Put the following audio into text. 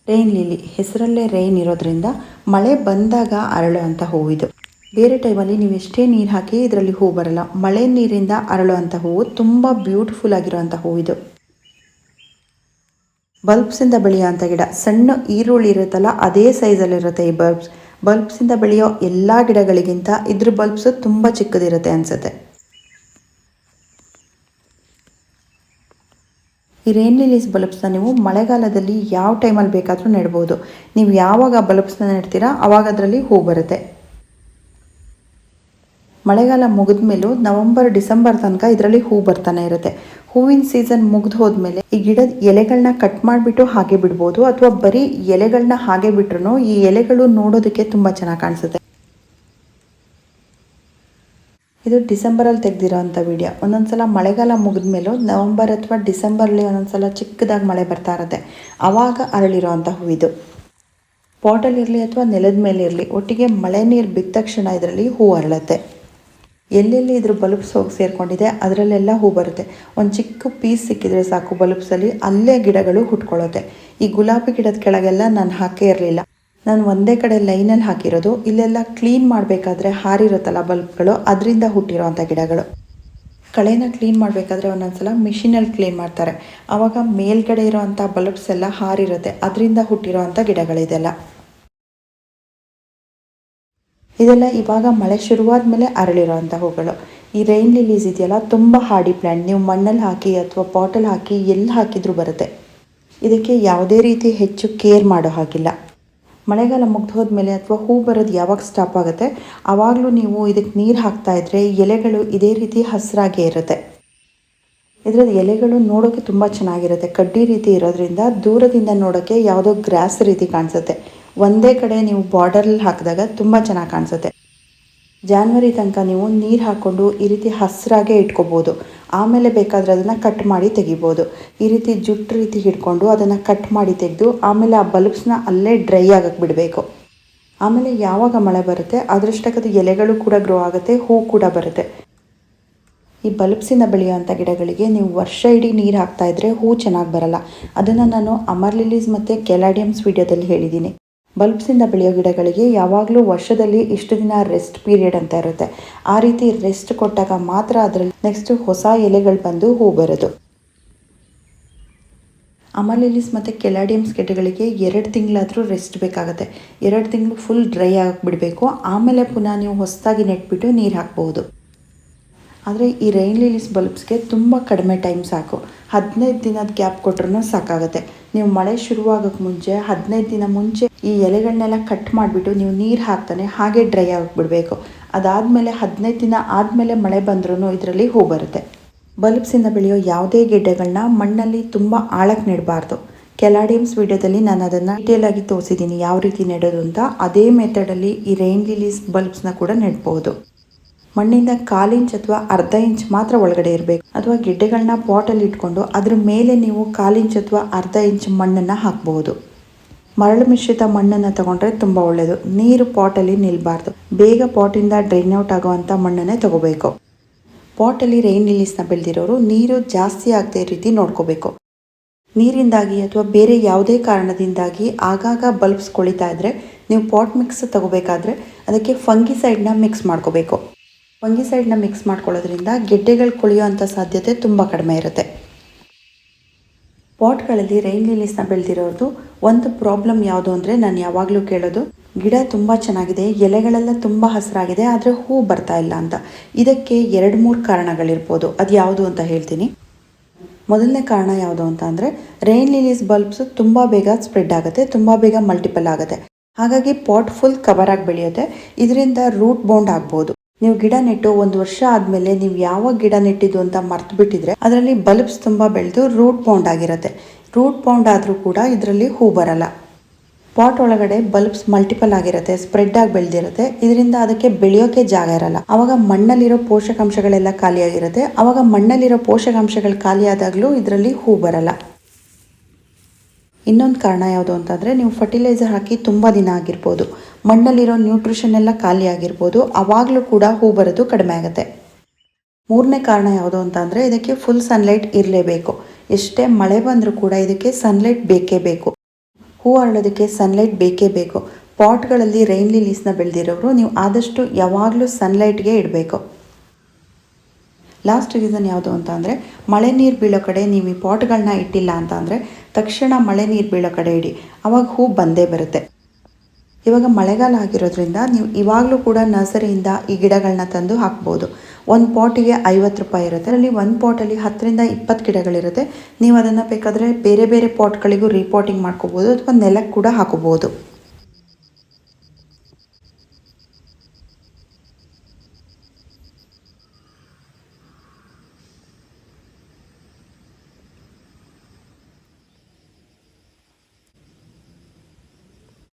Rain lily ಹೆಸರಲ್ಲೇ rain ಇರೋದ್ರಿಂದ ಮಳೆ ಬಂದಾಗ ಅರಳುವಂಥ ಹೂವಿದು. ಬೇರೆ ಟೈಮಲ್ಲಿ ನೀವು ಎಷ್ಟೇ ನೀರು ಹಾಕಿ ಇದರಲ್ಲಿ ಹೂ ಬರಲ್ಲ. ಮಳೆ ನೀರಿಂದ ಅರಳುವಂಥ ಹೂವು ತುಂಬ ಬ್ಯೂಟಿಫುಲ್ ಆಗಿರುವಂಥ ಹೂವಿದು. ಬಲ್ಬ್ಸಿಂದ ಬೆಳೆಯುವಂಥ ಗಿಡ, ಸಣ್ಣ ಈರುಳ್ಳಿ ಇರುತ್ತಲ್ಲ ಅದೇ ಸೈಜಲ್ಲಿರುತ್ತೆ ಈ ಬಲ್ಬ್ಸಿಂದ ಬೆಳೆಯೋ ಎಲ್ಲ ಗಿಡಗಳಿಗಿಂತ ಇದ್ರ ಬಲ್ಬ್ಸ್ ತುಂಬ ಚಿಕ್ಕದಿರುತ್ತೆ ಅನಿಸುತ್ತೆ. ಈ ರೈನ್ ಲಿಲೀಸ್ ಬಲ್ಬ್ಸ್ನ ನೀವು ಮಳೆಗಾಲದಲ್ಲಿ ಯಾವ ಟೈಮಲ್ಲಿ ಬೇಕಾದರೂ ನೆಡ್ಬೋದು. ನೀವು ಯಾವಾಗ ಬಲ್ಬ್ಸ್ನ ನೆಡ್ತೀರಾ ಆವಾಗ ಅದರಲ್ಲಿ ಹೂ ಬರುತ್ತೆ. ಮಳೆಗಾಲ ಮುಗಿದ ಮೇಲೂ ನವಂಬರ್ ಡಿಸೆಂಬರ್ ತನಕ ಇದರಲ್ಲಿ ಹೂ ಬರ್ತಾನೆ ಇರುತ್ತೆ. ಹೂವಿನ ಸೀಸನ್ ಮುಗಿದು ಹೋದ್ಮೇಲೆ ಈ ಗಿಡದ ಎಲೆಗಳನ್ನ ಕಟ್ ಮಾಡಿಬಿಟ್ಟು ಹಾಗೆ ಬಿಡ್ಬೋದು, ಅಥವಾ ಬರೀ ಎಲೆಗಳನ್ನ ಹಾಗೆ ಬಿಟ್ರು ಈ ಎಲೆಗಳು ನೋಡೋದಕ್ಕೆ ತುಂಬ ಚೆನ್ನಾಗಿ ಕಾಣಿಸುತ್ತೆ. ಇದು ಡಿಸೆಂಬರಲ್ಲಿ ತೆಗೆದಿರೋಂಥ ವಿಡಿಯೋ. ಒಂದೊಂದ್ಸಲ ಮಳೆಗಾಲ ಮುಗಿದ ಮೇಲೂ ನವಂಬರ್ ಅಥವಾ ಡಿಸೆಂಬರ್ಲಿ ಒಂದೊಂದ್ಸಲ ಚಿಕ್ಕದಾಗಿ ಮಳೆ ಬರ್ತಾ ಇರುತ್ತೆ, ಆವಾಗ ಅರಳಿರೋವಂಥ ಹೂವಿದು. ಪಾಟಲ್ಲಿರಲಿ ಅಥವಾ ನೆಲದ ಮೇಲೆ ಇರಲಿ, ಒಟ್ಟಿಗೆ ಮಳೆ ನೀರು ಬಿದ್ದ ತಕ್ಷಣ ಇದರಲ್ಲಿ ಹೂ ಅರಳುತ್ತೆ. ಎಲ್ಲೆಲ್ಲಿ ಇದ್ರ ಬಲ್ಬ್ಸ್ ಹೋಗಿ ಸೇರಿಕೊಂಡಿದೆ ಅದರಲ್ಲೆಲ್ಲ ಹೂ ಬರುತ್ತೆ. ಒಂದು ಚಿಕ್ಕ ಪೀಸ್ ಸಿಕ್ಕಿದ್ರೆ ಸಾಕು ಬಲ್ಬ್ಸಲ್ಲಿ, ಅಲ್ಲೇ ಗಿಡಗಳು ಹುಟ್ಕೊಳ್ಳುತ್ತೆ. ಈ ಗುಲಾಬಿ ಗಿಡದ ಕೆಳಗೆಲ್ಲ ನಾನು ಹಾಕೇ ಇರಲಿಲ್ಲ, ನಾನು ಒಂದೇ ಕಡೆ ಲೈನಲ್ಲಿ ಹಾಕಿರೋದು. ಇಲ್ಲೆಲ್ಲ ಕ್ಲೀನ್ ಮಾಡಬೇಕಾದ್ರೆ ಹಾರಿರುತ್ತಲ್ಲ ಬಲ್ಬ್ಗಳು, ಅದರಿಂದ ಹುಟ್ಟಿರೋವಂಥ ಗಿಡಗಳು. ಕಳೆನ ಕ್ಲೀನ್ ಮಾಡಬೇಕಾದ್ರೆ ಒಂದೊಂದ್ಸಲ ಮಿಷಿನಲ್ಲಿ ಕ್ಲೀನ್ ಮಾಡ್ತಾರೆ, ಆವಾಗ ಮೇಲ್ಗಡೆ ಇರೋವಂಥ ಬಲ್ಬ್ಸ್ ಎಲ್ಲ ಹಾರಿರುತ್ತೆ, ಅದರಿಂದ ಹುಟ್ಟಿರೋವಂಥ ಗಿಡಗಳಿದೆಲ್ಲ. ಇದೆಲ್ಲ ಇವಾಗ ಮಳೆ ಶುರುವಾದ ಮೇಲೆ ಅರಳಿರೋವಂಥ ಹೂಗಳು. ಈ ರೈನ್ ಲಿಲೀಸ್ ಇದೆಯಲ್ಲ ತುಂಬ ಹಾರ್ಡಿ ಪ್ಲ್ಯಾಂಟ್. ನೀವು ಮಣ್ಣಲ್ಲಿ ಹಾಕಿ ಅಥವಾ ಪಾಟಲ್ಲಿ ಹಾಕಿ ಎಲ್ಲಿ ಹಾಕಿದ್ರೂ ಬರುತ್ತೆ. ಇದಕ್ಕೆ ಯಾವುದೇ ರೀತಿ ಹೆಚ್ಚು ಕೇರ್ ಮಾಡೋ ಹಾಗಿಲ್ಲ. ಮಳೆಗಾಲ ಮುಗ್ದು ಹೋದ್ಮೇಲೆ ಅಥವಾ ಹೂ ಬರೋದು ಯಾವಾಗ ಸ್ಟಾಪ್ ಆಗುತ್ತೆ ಆವಾಗಲೂ ನೀವು ಇದಕ್ಕೆ ನೀರು ಹಾಕ್ತಾಯಿದ್ರೆ ಎಲೆಗಳು ಇದೇ ರೀತಿ ಹಸಿರಾಗೇ ಇರುತ್ತೆ. ಇದರದ್ದು ಎಲೆಗಳು ನೋಡೋಕ್ಕೆ ತುಂಬ ಚೆನ್ನಾಗಿರುತ್ತೆ. ಕಡ್ಡಿ ರೀತಿ ಇರೋದ್ರಿಂದ ದೂರದಿಂದ ನೋಡೋಕ್ಕೆ ಯಾವುದೋ ಗ್ರಾಸ್ ರೀತಿ ಕಾಣಿಸುತ್ತೆ. ಒಂದೇ ಕಡೆ ನೀವು ಬಾರ್ಡರಲ್ಲಿ ಹಾಕಿದಾಗ ತುಂಬ ಚೆನ್ನಾಗಿ ಕಾಣಿಸುತ್ತೆ. ಜಾನ್ವರಿ ತನಕ ನೀವು ನೀರು ಹಾಕ್ಕೊಂಡು ಈ ರೀತಿ ಹಸಿರಾಗೇ ಇಟ್ಕೋಬೋದು. ಆಮೇಲೆ ಬೇಕಾದರೆ ಅದನ್ನು ಕಟ್ ಮಾಡಿ ತೆಗಿಬೋದು. ಈ ರೀತಿ ಜುಟ್ಟು ರೀತಿ ಹಿಡ್ಕೊಂಡು ಅದನ್ನು ಕಟ್ ಮಾಡಿ ತೆಗೆದು ಆಮೇಲೆ ಆ ಬಲ್ಬ್ಸ್ನ ಅಲ್ಲೇ ಡ್ರೈ ಆಗಕ್ಕೆ ಬಿಡಬೇಕು. ಆಮೇಲೆ ಯಾವಾಗ ಮಳೆ ಬರುತ್ತೆ ಅದರಷ್ಟಕ್ಕದು ಎಲೆಗಳು ಕೂಡ ಗ್ರೋ ಆಗುತ್ತೆ, ಹೂ ಕೂಡ ಬರುತ್ತೆ. ಈ ಬಲ್ಬ್ಸಿಂದ ಬೆಳೆಯುವಂಥ ಗಿಡಗಳಿಗೆ ನೀವು ವರ್ಷ ಇಡೀ ನೀರು ಹಾಕ್ತಾಯಿದ್ರೆ ಹೂ ಚೆನ್ನಾಗಿ ಬರಲ್ಲ. ಅದನ್ನು ನಾನು ಅಮರ್ ಲಿಲೀಸ್ ಮತ್ತು ಕೆಲಾಡಿಯಮ್ಸ್ ವಿಡಿಯೋದಲ್ಲಿ ಹೇಳಿದ್ದೀನಿ. ಬಲ್ಬ್ಸಿಂದ ಬೆಳೆಯೋ ಗಿಡಗಳಿಗೆ ಯಾವಾಗಲೂ ವರ್ಷದಲ್ಲಿ ಇಷ್ಟು ದಿನ ರೆಸ್ಟ್ ಪೀರಿಯಡ್ ಅಂತ ಇರುತ್ತೆ. ಆ ರೀತಿ ರೆಸ್ಟ್ ಕೊಟ್ಟಾಗ ಮಾತ್ರ ಅದರಲ್ಲಿ ನೆಕ್ಸ್ಟ್ ಹೊಸ ಎಲೆಗಳು ಬಂದು ಹೂ ಬರೋದು. ಅಮರ್ ಲಿಲೀಸ್ ಮತ್ತು ಕೆಲಾಡಿಯಮ್ಸ್ ಗಿಡಗಳಿಗೆ 2 ತಿಂಗಳಾದರೂ ರೆಸ್ಟ್ ಬೇಕಾಗುತ್ತೆ. 2 ತಿಂಗಳು ಫುಲ್ ಡ್ರೈ ಆಗಕ್ಕೆ ಬಿಡಬೇಕು. ಆಮೇಲೆ ಪುನಃ ನೀವು ಹೊಸದಾಗಿ ನೆಟ್ಬಿಟ್ಟು ನೀರು ಹಾಕ್ಬೋದು. ಆದರೆ ಈ ರೈನ್ ಲಿಲೀಸ್ ಬಲ್ಬ್ಸ್ಗೆ ತುಂಬ ಕಡಿಮೆ ಟೈಮ್ ಸಾಕು. 15 ದಿನದ ಗ್ಯಾಪ್ ಕೊಟ್ರೂ ಸಾಕಾಗುತ್ತೆ. ನೀವು ಮಳೆ ಶುರುವಾಗೋಕ್ಕೆ ಮುಂಚೆ 15 ದಿನ ಮುಂಚೆ ಈ ಎಲೆಗಳನ್ನೆಲ್ಲ ಕಟ್ ಮಾಡಿಬಿಟ್ಟು ನೀವು ನೀರು ಹಾಕ್ತಾನೆ ಹಾಗೆ ಡ್ರೈ ಆಗಕ್ಕೆ ಬಿಡಬೇಕು. ಅದಾದಮೇಲೆ 15 ದಿನ ಆದಮೇಲೆ ಮಳೆ ಬಂದ್ರೂ ಇದರಲ್ಲಿ ಹೂ ಬರುತ್ತೆ. ಬಲ್ಬ್ಸಿಂದ ಬೆಳೆಯೋ ಯಾವುದೇ ಗಿಡಗಳನ್ನ ಮಣ್ಣಲ್ಲಿ ತುಂಬ ಆಳಕ್ಕೆ ನೆಡಬಾರ್ದು. ಕೆಲಾಡಿಯಮ್ಸ್ ವಿಡಿಯೋದಲ್ಲಿ ನಾನು ಅದನ್ನು ಡೀಟೇಲಾಗಿ ತೋರಿಸಿದ್ದೀನಿ ಯಾವ ರೀತಿ ನೆಡೋದು ಅಂತ. ಅದೇ ಮೆಥಡಲ್ಲಿ ಈ ರೈನ್ ಲಿಲೀಸ್ ಬಲ್ಬ್ಸ್ನ ಕೂಡ ನೆಡ್ಬೋದು. ಮಣ್ಣಿಂದ 1/4 ಇಂಚ್ ಅಥವಾ ಅರ್ಧ ಇಂಚ್ ಮಾತ್ರ ಒಳಗಡೆ ಇರಬೇಕು. ಅಥವಾ ಗಿಡ್ಡೆಗಳನ್ನ ಪಾಟಲ್ಲಿ ಇಟ್ಕೊಂಡು ಅದ್ರ ಮೇಲೆ ನೀವು 1/4 ಇಂಚ್ ಅಥವಾ ಅರ್ಧ ಇಂಚ್ ಮಣ್ಣನ್ನು ಹಾಕ್ಬೋದು. ಮರಳು ಮಿಶ್ರಿತ ಮಣ್ಣನ್ನು ತಗೊಂಡ್ರೆ ತುಂಬ ಒಳ್ಳೆಯದು. ನೀರು ಪಾಟಲ್ಲಿ ನಿಲ್ಲಬಾರ್ದು. ಬೇಗ ಪಾಟಿಂದ ಡ್ರೈನ್ ಔಟ್ ಆಗೋವಂಥ ಮಣ್ಣನ್ನೇ ತಗೋಬೇಕು. ಪಾಟಲ್ಲಿ ರೈನ್ ಲಿಲೀಸ್ನ ಬೆಳೆದಿರೋರು ನೀರು ಜಾಸ್ತಿ ಆಗದೆ ರೀತಿ ನೋಡ್ಕೋಬೇಕು. ನೀರಿಂದಾಗಿ ಅಥವಾ ಬೇರೆ ಯಾವುದೇ ಕಾರಣದಿಂದಾಗಿ ಆಗಾಗ ಬಲ್ಬ್ಸ್ ಕೊಳಿತಾ ಇದ್ದರೆ ನೀವು ಪಾಟ್ ಮಿಕ್ಸ್ ತಗೋಬೇಕಾದ್ರೆ ಅದಕ್ಕೆ ಫಂಗಿಸೈಡ್ನ ಮಿಕ್ಸ್ ಮಾಡ್ಕೋಬೇಕು. ಫಂಗಿಸೈಡ್ನ ಮಿಕ್ಸ್ ಮಾಡ್ಕೊಳ್ಳೋದ್ರಿಂದ ಗೆಡ್ಡೆಗಳು ಕೊಳೆಯುವಂಥ ಸಾಧ್ಯತೆ ತುಂಬ ಕಡಿಮೆ ಇರುತ್ತೆ. ಪಾಟ್ಗಳಲ್ಲಿ ರೈನ್ ಲಿಲೀಸ್ನ ಬೆಳೆದಿರೋದು ಒಂದು ಪ್ರಾಬ್ಲಮ್ ಯಾವುದು ಅಂದರೆ, ನಾನು ಯಾವಾಗಲೂ ಕೇಳೋದು, ಗಿಡ ತುಂಬ ಚೆನ್ನಾಗಿದೆ, ಎಲೆಗಳೆಲ್ಲ ತುಂಬ ಹಸಿರಾಗಿದೆ, ಆದರೆ ಹೂ ಬರ್ತಾ ಇಲ್ಲ ಅಂತ. ಇದಕ್ಕೆ 2-3 ಕಾರಣಗಳಿರ್ಬೋದು. ಅದು ಯಾವುದು ಅಂತ ಹೇಳ್ತೀನಿ. ಮೊದಲನೇ ಕಾರಣ ಯಾವುದು ಅಂತ ಅಂದರೆ, ರೈನ್ ಲಿಲೀಸ್ ಬಲ್ಬ್ಸ್ ತುಂಬ ಬೇಗ ಸ್ಪ್ರೆಡ್ ಆಗುತ್ತೆ, ತುಂಬ ಬೇಗ ಮಲ್ಟಿಪಲ್ ಆಗುತ್ತೆ. ಹಾಗಾಗಿ ಪಾಟ್ ಫುಲ್ ಕವರ್ ಆಗಿ ಬೆಳೆಯುತ್ತೆ. ಇದರಿಂದ ರೂಟ್ ಬೌಂಡ್ ಆಗ್ಬೋದು. ನೀವು ಗಿಡ ನೆಟ್ಟು 1 ವರ್ಷ ಆದಮೇಲೆ ನೀವು ಯಾವಾಗ ಗಿಡ ನೆಟ್ಟಿದ್ದು ಅಂತ ಮರ್ತು ಬಿಟ್ಟಿದ್ರೆ ಅದರಲ್ಲಿ ಬಲ್ಬ್ಸ್ ತುಂಬ ಬೆಳೆದು ರೂಟ್ ಬೌಂಡ್ ಆಗಿರುತ್ತೆ. ರೂಟ್ ಬೌಂಡ್ ಆದರೂ ಕೂಡ ಇದರಲ್ಲಿ ಹೂ ಬರಲ್ಲ. ಪಾಟ್ ಒಳಗಡೆ ಬಲ್ಬ್ಸ್ ಮಲ್ಟಿಪಲ್ ಆಗಿರುತ್ತೆ, ಸ್ಪ್ರೆಡ್ ಆಗಿ ಬೆಳೆದಿರುತ್ತೆ. ಇದರಿಂದ ಅದಕ್ಕೆ ಬೆಳೆಯೋಕೆ ಜಾಗ ಇರಲ್ಲ. ಆವಾಗ ಮಣ್ಣಲ್ಲಿರೋ ಪೋಷಕಾಂಶಗಳೆಲ್ಲ ಖಾಲಿಯಾಗಿರುತ್ತೆ. ಆವಾಗ ಮಣ್ಣಲ್ಲಿರೋ ಪೋಷಕಾಂಶಗಳು ಖಾಲಿ ಆದಾಗಲೂ ಇದರಲ್ಲಿ ಹೂ ಬರಲ್ಲ. ಇನ್ನೊಂದು ಕಾರಣ ಯಾವುದು ಅಂತಂದರೆ, ನೀವು ಫರ್ಟಿಲೈಸರ್ ಹಾಕಿ ತುಂಬ ದಿನ ಆಗಿರ್ಬೋದು, ಮಣ್ಣಲ್ಲಿರೋ ನ್ಯೂಟ್ರಿಷನ್ ಎಲ್ಲ ಖಾಲಿ ಆಗಿರ್ಬೋದು, ಆವಾಗಲೂ ಕೂಡ ಹೂ ಬರೋದು ಕಡಿಮೆ ಆಗುತ್ತೆ. ಮೂರನೇ ಕಾರಣ ಯಾವುದು ಅಂತ ಅಂದರೆ, ಇದಕ್ಕೆ ಫುಲ್ ಸನ್ಲೈಟ್ ಇರಲೇಬೇಕು. ಎಷ್ಟೇ ಮಳೆ ಬಂದರೂ ಕೂಡ ಇದಕ್ಕೆ ಸನ್ಲೈಟ್ ಬೇಕೇ ಬೇಕು. ಹೂ ಅರಳೋದಕ್ಕೆ ಸನ್ಲೈಟ್ ಬೇಕೇ ಬೇಕು. ಪಾಟ್ಗಳಲ್ಲಿ ರೈನ್ ಲಿಲೀಸ್ನ ಬೆಳೆದಿರೋರು ನೀವು ಆದಷ್ಟು ಯಾವಾಗಲೂ ಸನ್ಲೈಟ್ಗೆ ಇಡಬೇಕು. ಲಾಸ್ಟ್ ರೀಸನ್ ಯಾವುದು ಅಂತ ಅಂದರೆ, ಮಳೆ ನೀರು ಬೀಳೋ ಕಡೆ ನೀವು ಈ ಪಾಟ್ಗಳನ್ನ ಇಟ್ಟಿಲ್ಲ ಅಂತ ಅಂದರೆ ತಕ್ಷಣ ಮಳೆ ನೀರು ಬೀಳೋ ಕಡೆ ಇಡಿ, ಆವಾಗ ಹೂ ಬಂದೇ ಬರುತ್ತೆ. ಇವಾಗ ಮಳೆಗಾಲ ಆಗಿರೋದ್ರಿಂದ ನೀವು ಇವಾಗಲೂ ಕೂಡ ನರ್ಸರಿಯಿಂದ ಈ ಗಿಡಗಳನ್ನ ತಂದು ಹಾಕ್ಬೋದು. ಒಂದು ಪಾಟಿಗೆ 50 ರೂಪಾಯಿ ಇರುತ್ತೆ. ಅದರಲ್ಲಿ ಒಂದು ಪಾಟಲ್ಲಿ 10ರಿಂದ 20 ಗಿಡಗಳಿರುತ್ತೆ. ನೀವು ಅದನ್ನು ಬೇಕಾದರೆ ಬೇರೆ ಬೇರೆ ಪಾಟ್ಗಳಿಗೂ ರೀಪಾಟಿಂಗ್ ಮಾಡ್ಕೋಬೋದು ಅಥವಾ ನೆಲಕ್ಕೆ ಕೂಡ ಹಾಕೋಬೋದು.